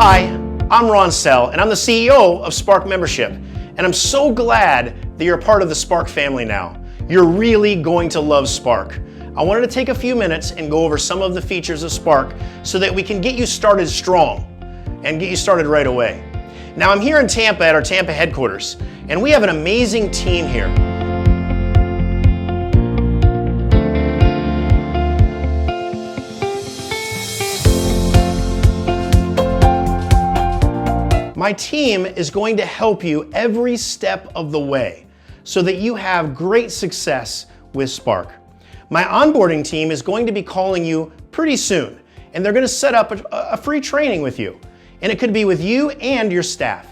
Hi, I'm Ron Sell, and I'm the CEO of Spark Membership. And I'm so glad that you're a part of the Spark family now. You're really going to love Spark. I wanted to take a few minutes and go over some of the features of Spark so that we can get you started strong and get you started right away. Now, I'm here in Tampa at our Tampa headquarters, and we have an amazing team here. My team is going to help you every step of the way so that you have great success with Spark. My onboarding team is going to be calling you pretty soon, and they're going to set up a free training with you. And it could be with you and your staff.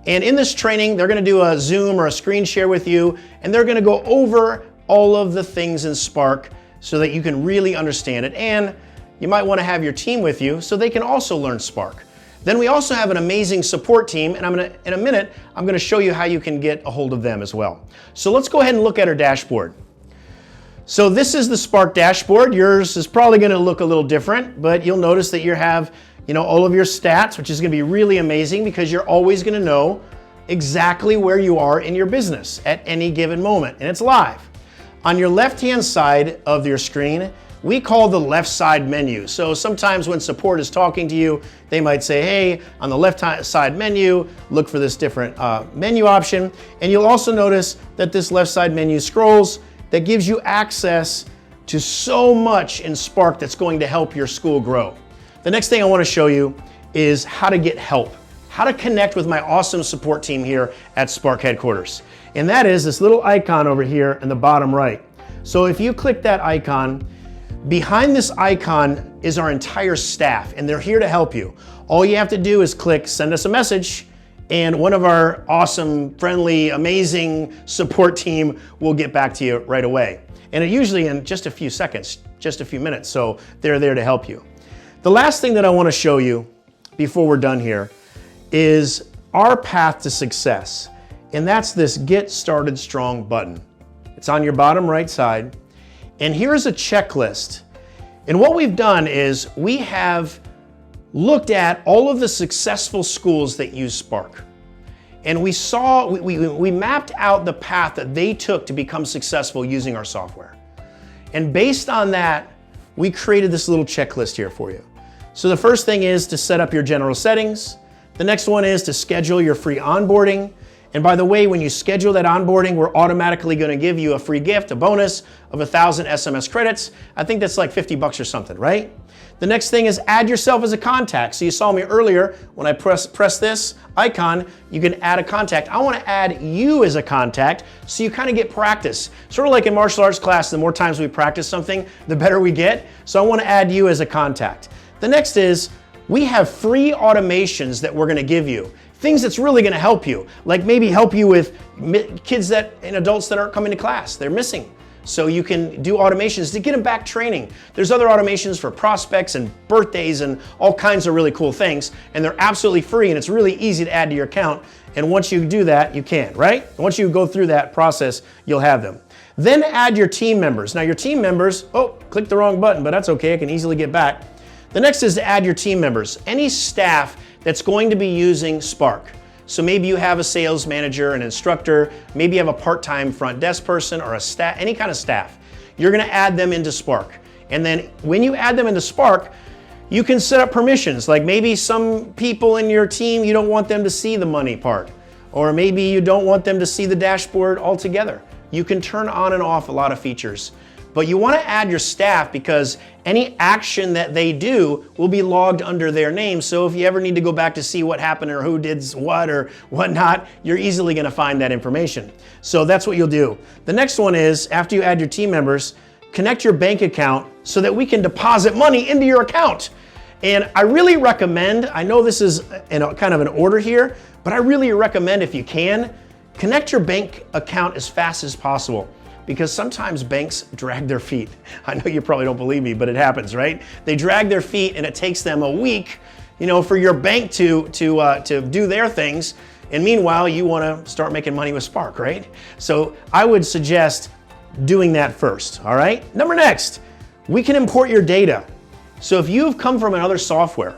And in this training, they're going to do a Zoom or a screen share with you, and they're going to go over all of the things in Spark so that you can really understand it. And you might want to have your team with you so they can also learn Spark. Then we also have an amazing support team, and in a minute, I'm going to show you how you can get a hold of them as well. So let's go ahead and look at our dashboard. So this is the Spark dashboard. Yours is probably going to look a little different, but you'll notice that you have all of your stats, which is going to be really amazing because you're always going to know exactly where you are in your business at any given moment, and it's live. On your left-hand side of your screen, we call the left side menu. So sometimes when support is talking to you, they might say, hey, on the left side menu, look for this different menu option. And you'll also notice that this left side menu scrolls that gives you access to so much in Spark that's going to help your school grow. The next thing I want to show you is how to get help, how to connect with my awesome support team here at Spark headquarters. And that is this little icon over here in the bottom right. So if you click that icon, behind this icon is our entire staff, and they're here to help you. All you have to do is click send us a message, and one of our awesome, friendly, amazing support team will get back to you right away. And it usually in just a few seconds, just a few minutes, so they're there to help you. The last thing that I want to show you before we're done here is our path to success, and that's this Get Started Strong button. It's on your bottom right side. And here's a checklist. And what we've done is we have looked at all of the successful schools that use Spark. And we mapped out the path that they took to become successful using our software. And based on that, we created this little checklist here for you. So the first thing is to set up your general settings. The next one is to schedule your free onboarding. And by the way, when you schedule that onboarding, we're automatically going to give you a free gift, a bonus of 1,000 SMS credits. I think that's like $50 or something, right? The next thing is add yourself as a contact. So you saw me earlier when I press this icon, you can add a contact. I want to add you as a contact so you kind of get practice. Sort of like in martial arts class, the more times we practice something, the better we get. So I want to add you as a contact. The next is we have free automations that we're going to give you. Things that's really going to help you, like maybe help you with kids and adults that aren't coming to class. They're missing. So you can do automations to get them back training. There's other automations for prospects and birthdays and all kinds of really cool things. And they're absolutely free, and it's really easy to add to your account. And once you do that, you can, right? And once you go through that process, you'll have them. Then add your team members. Now your team members, clicked the wrong button, but that's okay. I can easily get back. The next is to add your team members. Any staff that's going to be using Spark. So maybe you have a sales manager, an instructor, maybe you have a part-time front desk person or any kind of staff. You're going to add them into Spark. And then when you add them into Spark, you can set up permissions. Like maybe some people in your team, you don't want them to see the money part. Or maybe you don't want them to see the dashboard altogether. You can turn on and off a lot of features. But you want to add your staff because any action that they do will be logged under their name. So if you ever need to go back to see what happened or who did what or whatnot, you're easily going to find that information. So that's what you'll do. The next one is, after you add your team members, connect your bank account so that we can deposit money into your account. And I really recommend, I know this is kind of an order here, but I really recommend, if you can, connect your bank account as fast as possible. Because sometimes banks drag their feet. I know you probably don't believe me, but it happens, right? They drag their feet and it takes them a week, for your bank to do their things. And meanwhile, you want to start making money with Spark, right? So I would suggest doing that first, all right? Next, we can import your data. So if you've come from another software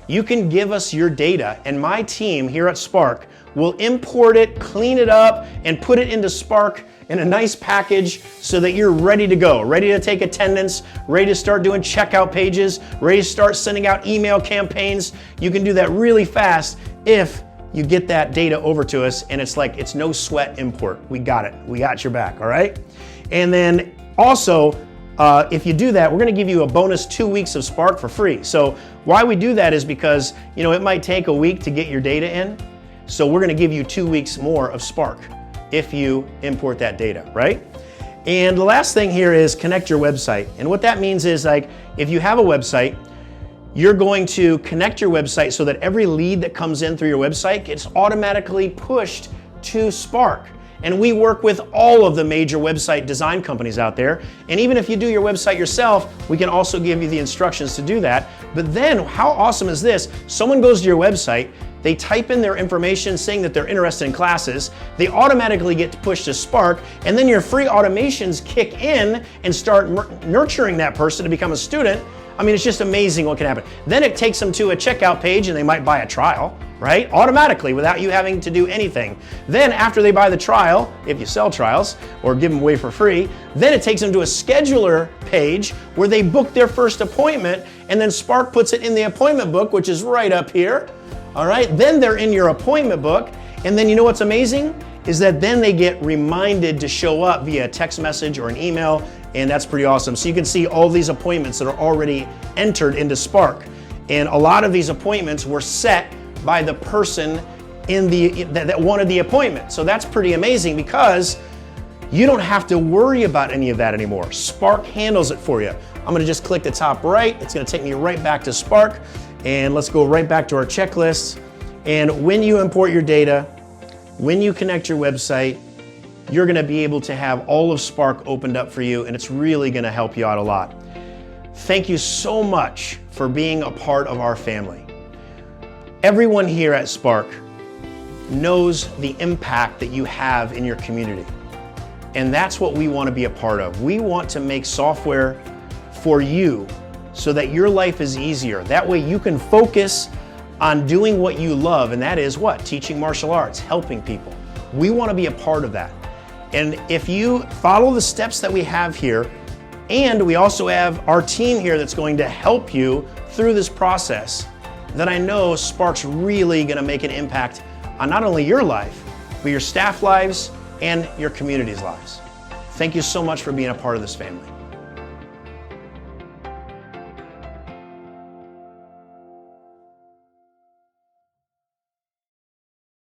You can give us your data, and my team here at Spark will import it, clean it up, and put it into Spark in a nice package so that you're ready to go, ready to take attendance, ready to start doing checkout pages, ready to start sending out email campaigns. You can do that really fast if you get that data over to us, and it's no sweat import. We got it. We got your back, all right? And then also, if you do that, we're gonna give you a bonus 2 weeks of Spark for free. So why we do that is because, it might take a week to get your data in. So we're gonna give you 2 weeks more of Spark if you import that data, right? And the last thing here is connect your website. And what that means is if you have a website, you're going to connect your website so that every lead that comes in through your website gets automatically pushed to Spark. And we work with all of the major website design companies out there. And even if you do your website yourself, we can also give you the instructions to do that. But then how awesome is this? Someone goes to your website, they type in their information saying that they're interested in classes, they automatically get pushed to Spark, and then your free automations kick in and start nurturing that person to become a student. I mean, it's just amazing what can happen. Then it takes them to a checkout page and they might buy a trial, right? Automatically without you having to do anything. Then after they buy the trial, if you sell trials or give them away for free, then it takes them to a scheduler page where they book their first appointment, and then Spark puts it in the appointment book, which is right up here. All right, then they're in your appointment book, and then you know what's amazing? Is that then they get reminded to show up via a text message or an email, and that's pretty awesome. So you can see all these appointments that are already entered into Spark. And a lot of these appointments were set by the person that wanted the appointment. So that's pretty amazing because you don't have to worry about any of that anymore. Spark handles it for you. I'm gonna just click the top right. It's gonna take me right back to Spark. And let's go right back to our checklist. And when you import your data, when you connect your website, you're gonna be able to have all of Spark opened up for you, and it's really gonna help you out a lot. Thank you so much for being a part of our family. Everyone here at Spark knows the impact that you have in your community. And that's what we want to be a part of. We want to make software for you so that your life is easier. That way you can focus on doing what you love, and that is what? Teaching martial arts, helping people. We want to be a part of that. And if you follow the steps that we have here, and we also have our team here that's going to help you through this process, then I know Spark's really going to make an impact on not only your life, but your staff lives and your community's lives. Thank you so much for being a part of this family.